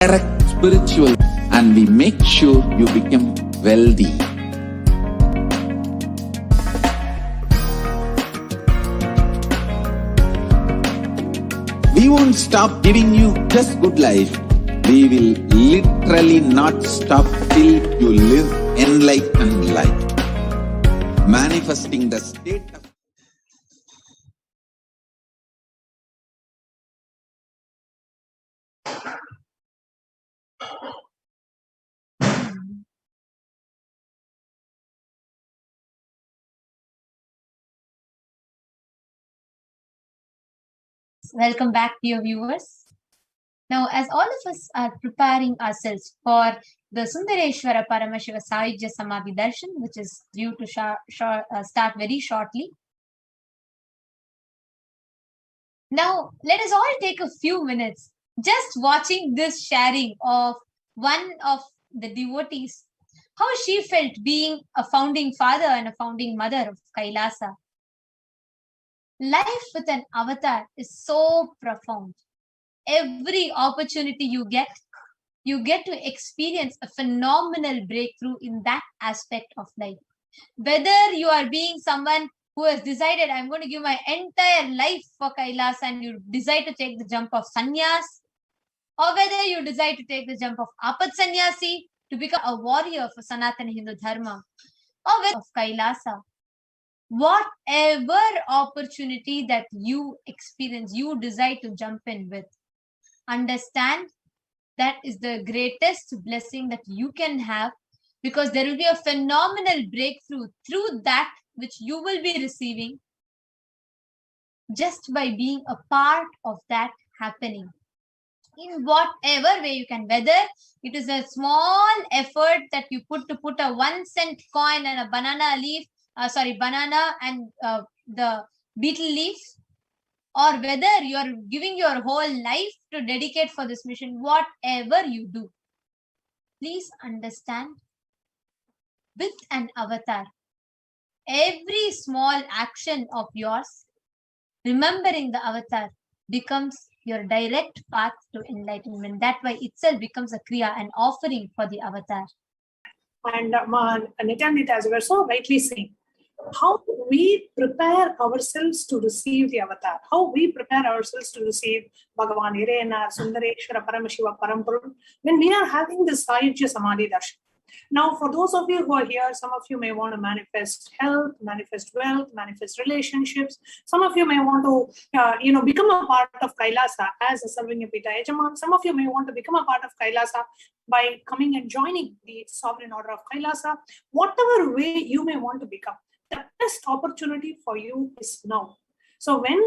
direct spiritual, and we make sure you become wealthy. We won't stop giving you just good life. We will literally not stop till you live enlightened life. Manifesting the state of Welcome back, dear viewers. Now, as all of us are preparing ourselves for the Sundareshwara Paramashiva Sayujya Samadhi Darshan, which is due to start very shortly. Now, let us all take a few minutes just watching this sharing of one of the devotees, how she felt being a founding father and a founding mother of Kailasa. Life with an avatar is so profound. Every opportunity you get to experience a phenomenal breakthrough in that aspect of life. Whether you are being someone who has decided, I'm going to give my entire life for Kailasa, and you decide to take the jump of sannyas, or whether you decide to take the jump of apat sannyasi to become a warrior for Sanatana Hindu Dharma, or with of Kailasa. Whatever opportunity that you experience, you decide to jump in with, understand that is the greatest blessing that you can have, because there will be a phenomenal breakthrough through that which you will be receiving just by being a part of that happening. In whatever way you can, whether it is a small effort that you put to put a 1-cent coin and a banana leaf, banana and the beetle leaf, or whether you are giving your whole life to dedicate for this mission, whatever you do, please understand, with an avatar, every small action of yours, remembering the avatar, becomes your direct path to enlightenment. That by itself becomes a kriya, an offering for the avatar. And Nithyananda, as you were so rightly saying, how we prepare ourselves to receive the avatar, how we prepare ourselves to receive Bhagavan Irena, Sundareshwara, Paramashiva, Parampurul, when we are having this Sayujya Samadhi Darshan. Now, for those of you who are here, some of you may want to manifest health, manifest wealth, manifest relationships. Some of you may want to, become a part of Kailasa as a serving Pita Yajaman. Some of you may want to become a part of Kailasa by coming and joining the sovereign order of Kailasa. Whatever way you may want to become, the best opportunity for you is now. So when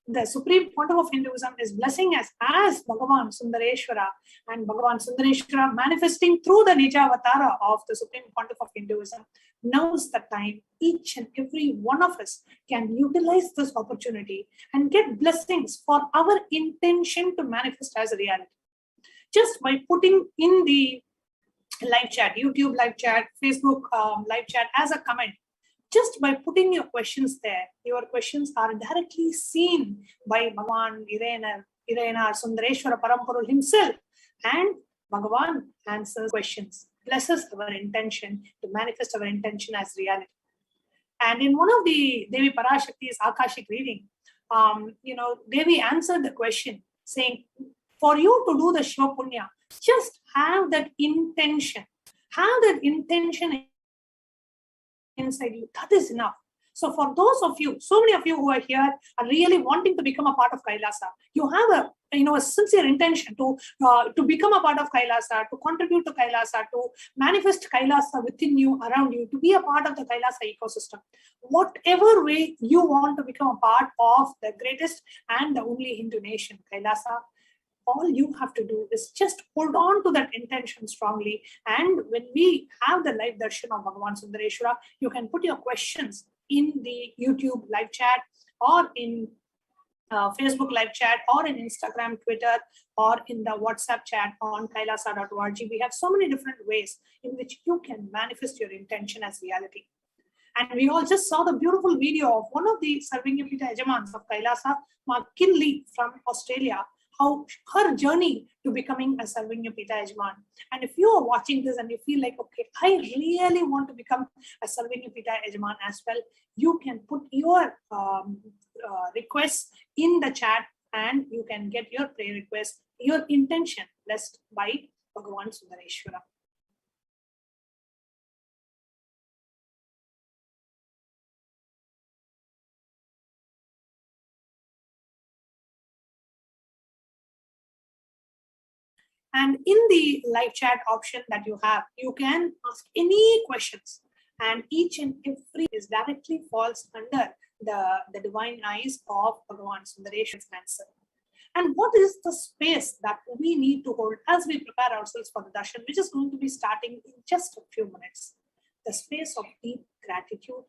the Supreme Pontiff of Hinduism is blessing us as Bhagavan Sundareshwara, and Bhagavan Sundareshwara manifesting through the Nija Avatara of the Supreme Pontiff of Hinduism, now is the time each and every one of us can utilize this opportunity and get blessings for our intention to manifest as a reality. Just by putting in the live chat, YouTube live chat, Facebook live chat as a comment, just by putting your questions there, your questions are directly seen by Bhagavan Irena Sundareshwara Parampurul himself, and Bhagavan answers questions, blesses our intention to manifest our intention as reality. And in one of the Devi Parashakti's Akashic reading, Devi answered the question saying, for you to do the Shiva Punya, just have that intention. Have that intention inside you. That is enough. So for those of you, so many of you who are here are really wanting to become a part of Kailasa, you have a sincere intention to become a part of Kailasa, to contribute to Kailasa, to manifest Kailasa within you, around you, to be a part of the Kailasa ecosystem. Whatever way you want to become a part of the greatest and the only Hindu nation, Kailasa, all you have to do is just hold on to that intention strongly. And when we have the live darshan of Bhagavan Sundareshwara, you can put your questions in the YouTube live chat, or in Facebook live chat, or in Instagram, Twitter, or in the WhatsApp chat on kailasa.org. We have so many different ways in which you can manifest your intention as reality. And we all just saw the beautiful video of one of the Sarvingya Pita Yajamans of Kailasa, Mark Kinley from Australia, how her journey to becoming a Sarvanya Pita Yajman. And if you are watching this and you feel like, okay, I really want to become a Sarvanya Pita Yajman as well, you can put your requests in the chat and you can get your prayer request, your intention blessed by Bhagavan Sundareshwara. And in the live chat option that you have, you can ask any questions, and each and every is directly falls under the divine eyes of Bhagavan Sundareshwara's answer. And what is the space that we need to hold as we prepare ourselves for the darshan, which is going to be starting in just a few minutes? The space of deep gratitude,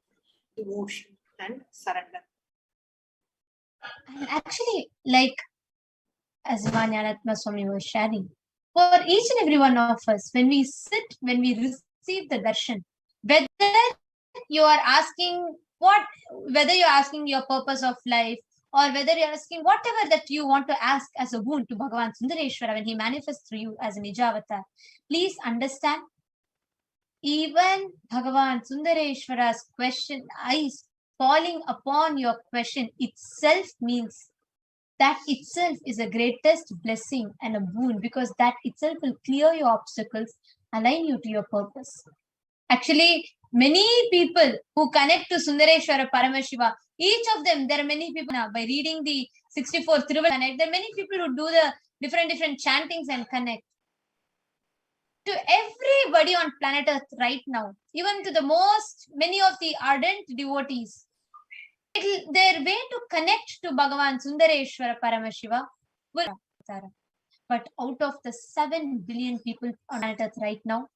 devotion, and surrender. And actually, like as Vanyanatma Swami was sharing, for each and every one of us, when we sit, when we receive the darshan, whether you are asking whether you're asking your purpose of life, or whether you're asking whatever that you want to ask as a boon to Bhagavan Sundareshwara when he manifests through you as a Nija avatar, please understand, even Bhagavan Sundareshwara's question, eyes falling upon your question itself means that itself is a greatest blessing and a boon, because that itself will clear your obstacles, align you to your purpose. Actually, many people who connect to Sundareshwara Paramashiva, each of them, there are many people now, by reading the 64 Thiruval Connect, there are many people who do the different chantings and connect. To everybody on planet Earth right now, even to many of the ardent devotees, their way to connect to Bhagavan Sundareshwara Paramashiva will be. But out of the 7 billion people on planet Earth right now,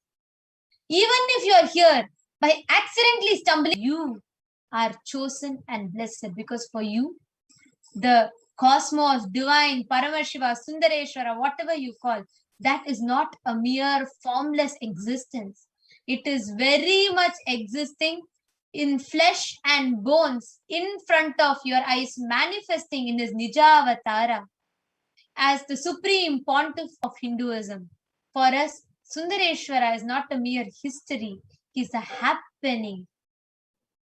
even if you are here by accidentally stumbling, you are chosen and blessed, because for you, the cosmos, divine, Paramashiva, Sundareshwara, whatever you call, that is not a mere formless existence. It is very much existing in flesh and bones in front of your eyes, manifesting in his Nija Avatara as the supreme pontiff of Hinduism. For us, Sundareshwara is not a mere history, he is a happening,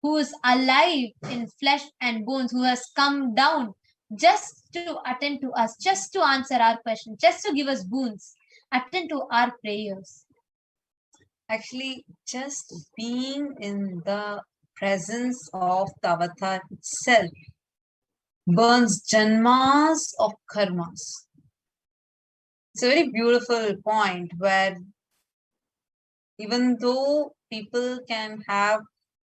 who is alive in flesh and bones, who has come down just to attend to us, just to answer our questions, just to give us boons, attend to our prayers. Actually, just being in the presence of the avatar itself burns janmas of karmas. It's a very beautiful point where even though people can have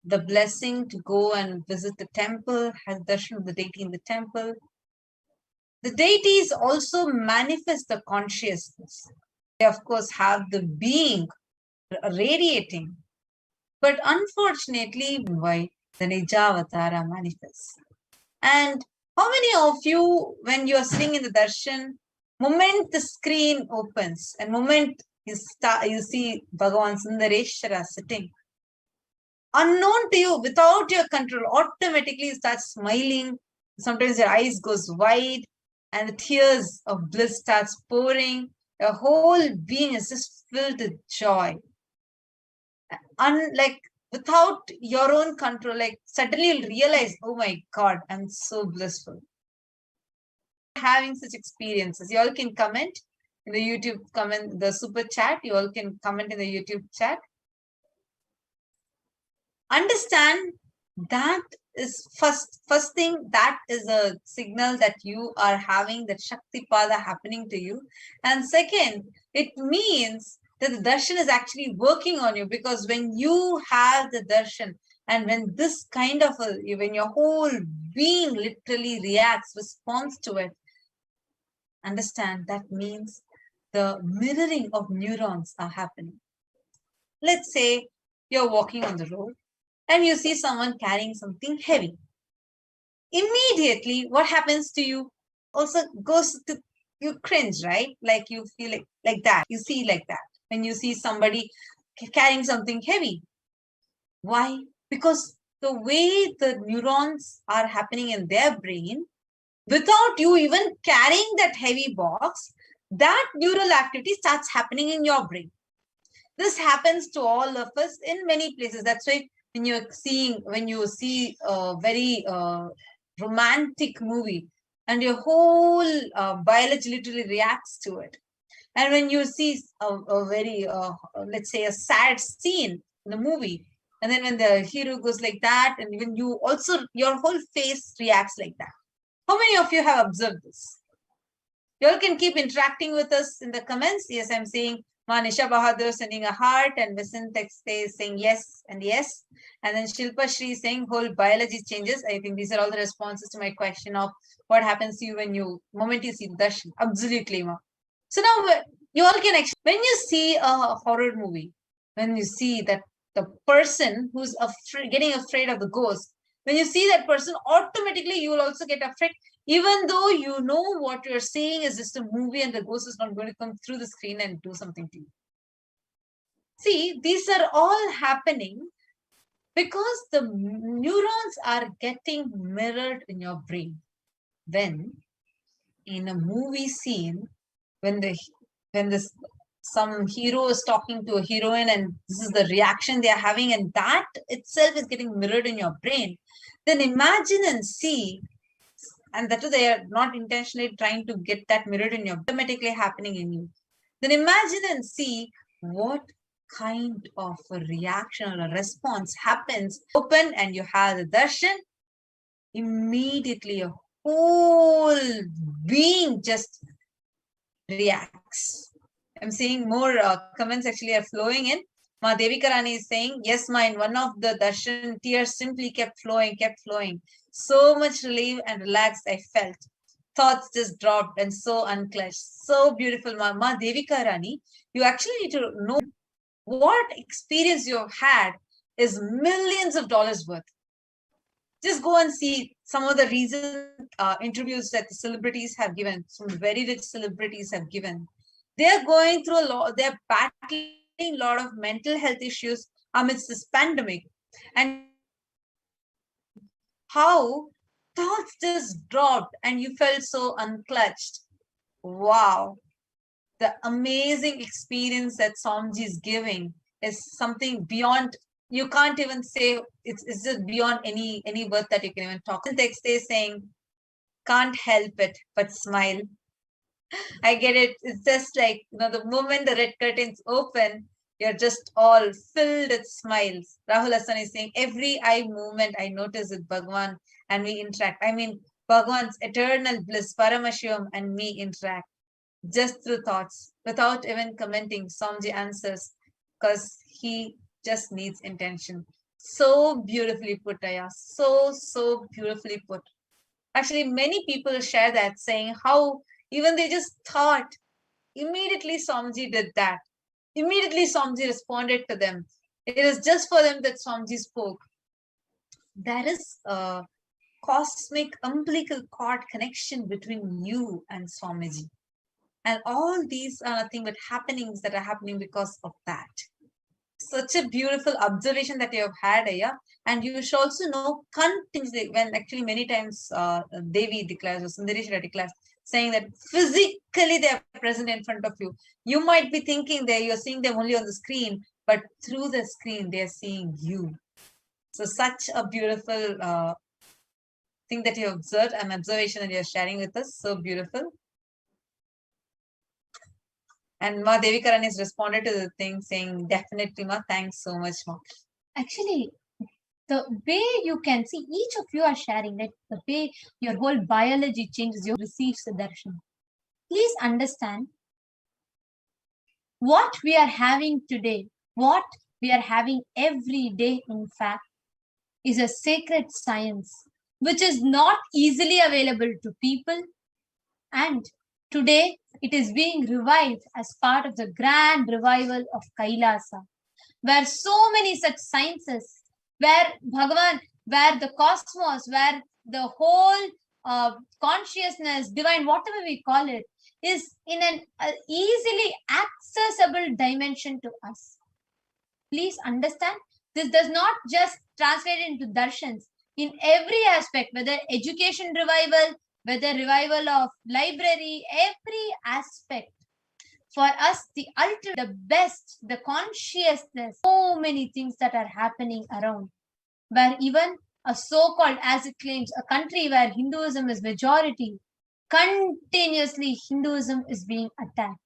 the blessing to go and visit the temple, have darshan of the deity in the temple, the deities also manifest the consciousness. They of course have the being radiating, but unfortunately, why the Nijavatara manifests. And how many of you, when you are sitting in the darshan, moment the screen opens and moment you see Bhagavan Sundareshwara sitting, unknown to you, without your control, automatically you start smiling. Sometimes your eyes goes wide and the tears of bliss starts pouring. Your whole being is just filled with joy. Like without your own control, like suddenly you'll realize, oh my God, I'm so blissful. Having such experiences, you all can comment in the YouTube comment, the super chat. You all can comment in the YouTube chat. Understand that is first thing, that is a signal that you are having that Shaktipada happening to you. And second, it means that the darshan is actually working on you, because when you have the darshan and when this kind of when your whole being literally reacts, responds to it, understand that means the mirroring of neurons are happening. Let's say you're walking on the road and you see someone carrying something heavy. Immediately, what happens to you also goes to, you cringe, right? Like you feel like that. You see like that when you see somebody carrying something heavy. Why? Because the way the neurons are happening in their brain, without you even carrying that heavy box, that neural activity starts happening in your brain. This happens to all of us in many places. That's why when you see a very romantic movie and your whole biology literally reacts to it. And when you see a very, let's say, a sad scene in the movie, and then when the hero goes like that, and when you also, your whole face reacts like that. How many of you have observed this? You all can keep interacting with us in the comments. Yes, I'm seeing Manisha Bahadur sending a heart, and Vincent is saying yes and yes. And then Shilpa Shri saying whole biology changes. I think these are all the responses to my question of what happens to you when you, moment you see Darshan. Absolutely, ma. So now you all can actually, when you see a horror movie, when you see that the person who's getting afraid of the ghost, when you see that person, automatically you will also get afraid, even though you know what you're seeing is just a movie and the ghost is not going to come through the screen and do something to you. See, these are all happening because the neurons are getting mirrored in your brain. When in a movie scene, when some hero is talking to a heroine and this is the reaction they are having, and that itself is getting mirrored in your brain, then imagine and see, and that too they are not intentionally trying to get that mirrored in your, automatically happening in you. Then imagine and see what kind of a reaction or a response happens. Open and you have the darshan, immediately a whole being just reacts. I'm seeing more comments actually are flowing in. Ma Devikarani is saying, yes, ma, in one of the darshan, tears simply kept flowing. So much relief and relaxed I felt. Thoughts just dropped and so unclenched. So beautiful, ma. Ma Devikarani, you actually need to know what experience you've had is millions of dollars worth. Just go and see some of the recent interviews that the celebrities have given. Some very rich celebrities have given. They're going through a lot, they're battling a lot of mental health issues amidst this pandemic. And how thoughts just dropped and you felt so unclutched. Wow. The amazing experience that Swamiji is giving is something beyond, you can't even say, it's just beyond any word that you can even talk. The text is saying, can't help it but smile. I get it. It's just like, the moment the red curtains open, you're just all filled with smiles. Rahul Hassan is saying, every eye movement I notice with Bhagwan and we interact. I mean, Bhagwan's eternal bliss, Paramashivam and me interact just through thoughts without even commenting. Swamiji answers because he just needs intention. So beautifully put, Aya. So beautifully put. Actually, many people share that, saying how even they just thought, immediately Swamiji did that. Immediately Swamiji responded to them. It is just for them that Swamiji spoke. There is a cosmic umbilical cord connection between you and Swamiji. And all these are nothing but happenings that are happening because of that. Such a beautiful observation that you have had, Aya. And you should also know continuously, when actually many times Devi declares or Sundareshwara declares, saying that physically they are present in front of you. You might be thinking that you're seeing them only on the screen, but through the screen, they're seeing you. So such a beautiful thing that you observed, an observation that you're sharing with us. So beautiful. And Ma Devikaran has responded to the thing saying, definitely, Ma, thanks so much, Ma. Actually, the way you can see, each of you are sharing, like the way your whole biology changes, you receive the darshan. Please understand, what we are having today, what we are having every day, in fact, is a sacred science, which is not easily available to people. And today, it is being revived as part of the grand revival of Kailasa, where so many such sciences, where Bhagavan, where the cosmos, where the whole consciousness, divine, whatever we call it, is in an easily accessible dimension to us. Please understand, this does not just translate into darshans. In every aspect, whether education revival, whether revival of library, every aspect. For us, the ultimate, the best, the consciousness, so many things that are happening around. Where even a so-called, as it claims, a country where Hinduism is majority, continuously Hinduism is being attacked.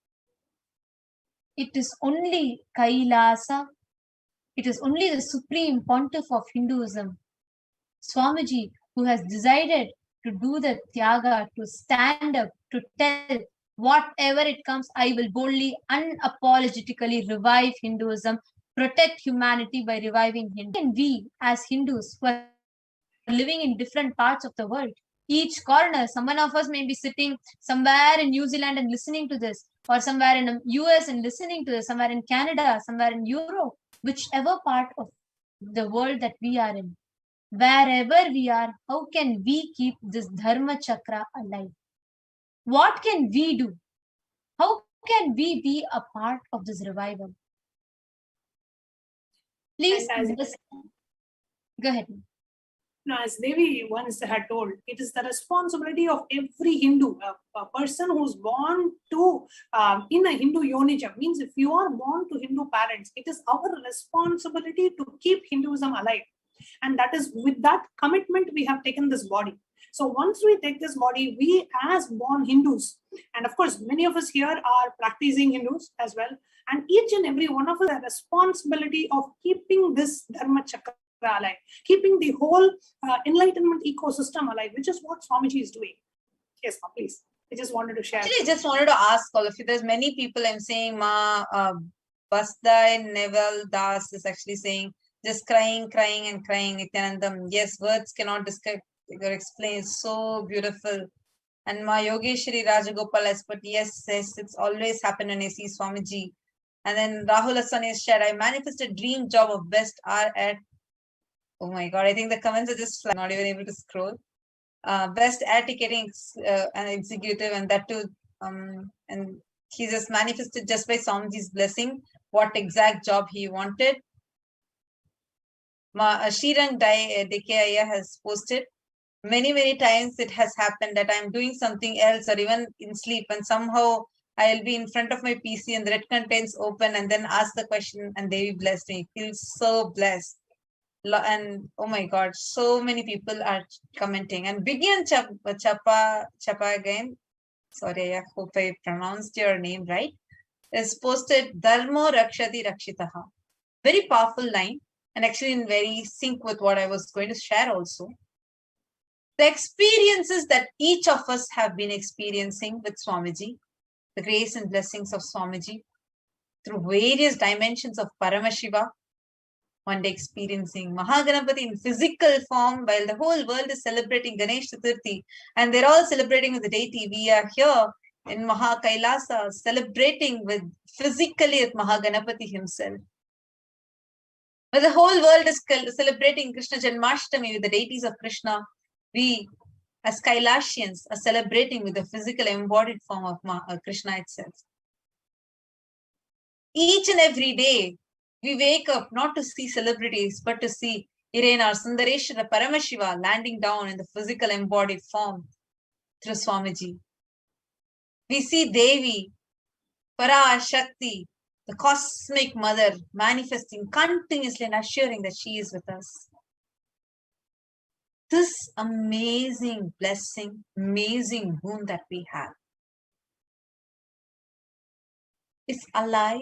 It is only Kailasa, it is only the supreme pontiff of Hinduism, Swamiji, who has decided to do the Tyaga, to stand up, to tell whatever it comes, I will boldly, unapologetically revive Hinduism, protect humanity by reviving Hindu. And we, as Hindus, who are living in different parts of the world, each corner, someone of us may be sitting somewhere in New Zealand and listening to this, or somewhere in the US and listening to this, somewhere in Canada, somewhere in Europe, whichever part of the world that we are in. Wherever we are, how can we keep this Dharma Chakra alive? What can we do? How can we be a part of this revival? Please, go ahead. Now, as Devi once had told, it is the responsibility of every Hindu, a person who's born to in a Hindu yonija, means if you are born to Hindu parents, it is our responsibility to keep Hinduism alive. And that is with that commitment we have taken this body. So once we take this body, we as born Hindus, and of course, many of us here are practicing Hindus as well, and each and every one of us has a responsibility of keeping this Dharma Chakra alive, keeping the whole enlightenment ecosystem alive, which is what Swamiji is doing. Yes, ma, please. I just wanted to share. Actually, I just wanted to ask all of you. There's many people I'm saying, Basdai Neval Das is actually saying, just crying and crying. Nithyanandam, yes, words cannot describe or explain. It's so beautiful. And Ma Yogeshwari Rajagopal has put, yes, it's always happened when I see Swamiji. And then Rahul Hassan has shared, I manifested dream job of best R at, oh my God, I think the comments are just flying, not even able to scroll. Best air ticketing an executive, and that too, and he just manifested just by Swamiji's blessing what exact job he wanted. Shirang Dekaya has posted, many times it has happened that I'm doing something else or even in sleep, and somehow I'll be in front of my PC and the red contains open and then ask the question and they bless me. Feel so blessed. And oh my God, so many people are commenting. And Bigyan Chapa again, sorry, I hope I pronounced your name right, is posted Dharmo Rakshati Rakshitaha. Very powerful line, and actually in very sync with what I was going to share also. The experiences that each of us have been experiencing with Swamiji, the grace and blessings of Swamiji, through various dimensions of Paramashiva, one day experiencing Mahaganapati in physical form while the whole world is celebrating Ganesh Chaturthi and they're all celebrating with the deity. We are here in Maha Kailasa celebrating with physically with Mahaganapati himself. But the whole world is celebrating Krishna Janmashtami with the deities of Krishna. We as Kailasians are celebrating with the physical embodied form of Krishna itself. Each and every day, we wake up not to see celebrities, but to see Irena or Sundareshwara Paramashiva landing down in the physical embodied form through Swamiji. We see Devi, Parashakti, the cosmic mother, manifesting continuously and assuring that she is with us. This amazing blessing, amazing boon that we have is alive.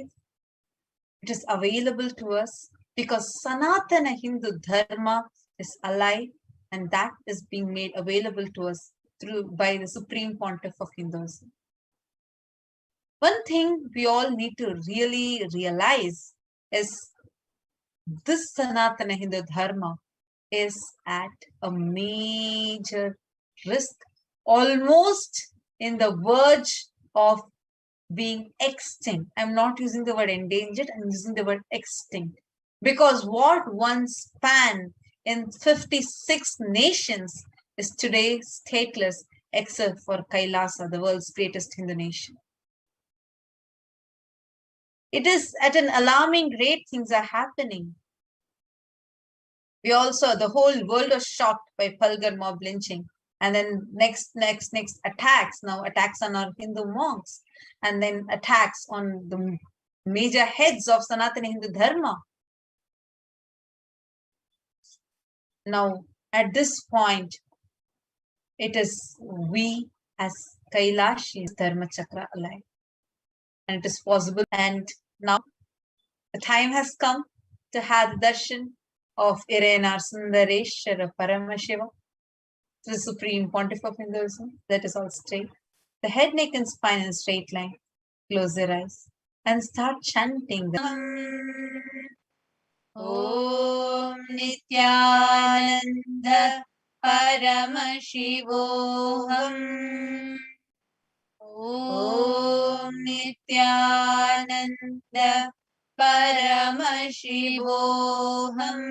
It is available to us because Sanatana Hindu Dharma is alive, and that is being made available to us by the Supreme Pontiff of Hinduism. One thing we all need to really realize is this Sanatana Hindu Dharma is at a major risk, almost in the verge of being extinct. I'm not using the word endangered, I'm using the word extinct. Because what once spanned in 56 nations is today stateless, except for Kailasa, the world's greatest Hindu nation. It is at an alarming rate things are happening. We also, the whole world was shocked by Palgar mob lynching. And then next attacks. Now attacks on our Hindu monks, and then attacks on the major heads of Sanatana Hindu Dharma. Now, at this point, it is we as Kailashis, Dharma Chakra alive. And it is possible. And now the time has come to have the darshan of Irenar Sundareshwara Paramashiva, the Supreme Pontiff of Hinduism. That is all straight. The head, neck, and spine in a straight line. Close your eyes and start chanting the Om Nithyananda Paramashivoham. Om Nithyananda Paramashivoham.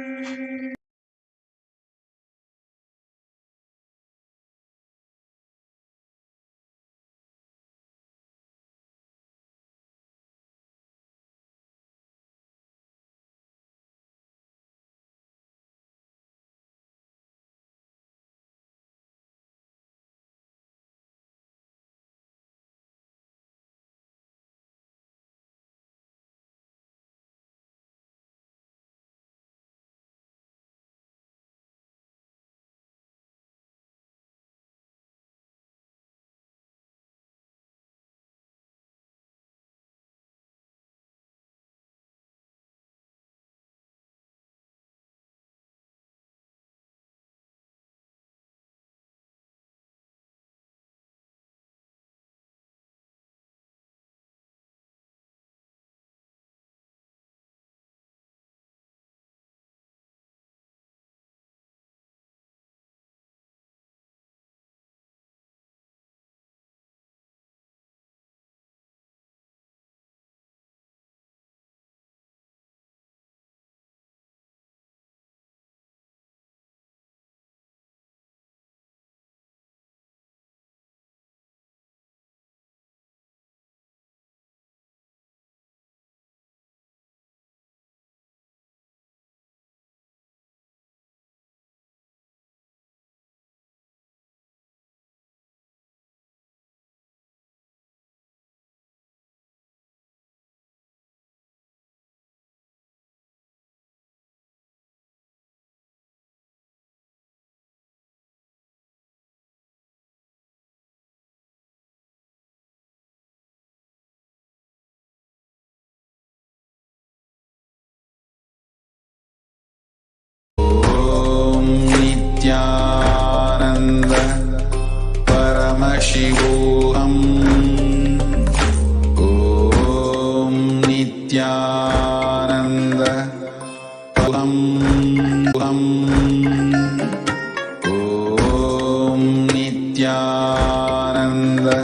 Nithyananda Paramashivoham. Om Nithyananda Paramashivoham. Om Nithyananda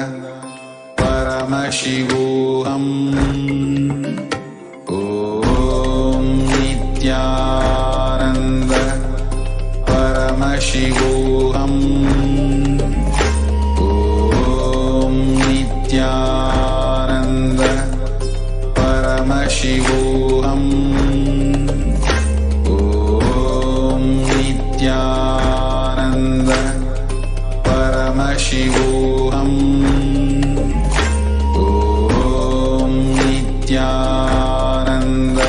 Paramashivoham. Om Nithyananda Paramashivoham. Om Nithyananda Paramashivoham. Om Nithyananda Paramashivoham. Om Nithyananda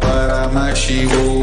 Paramashivoham.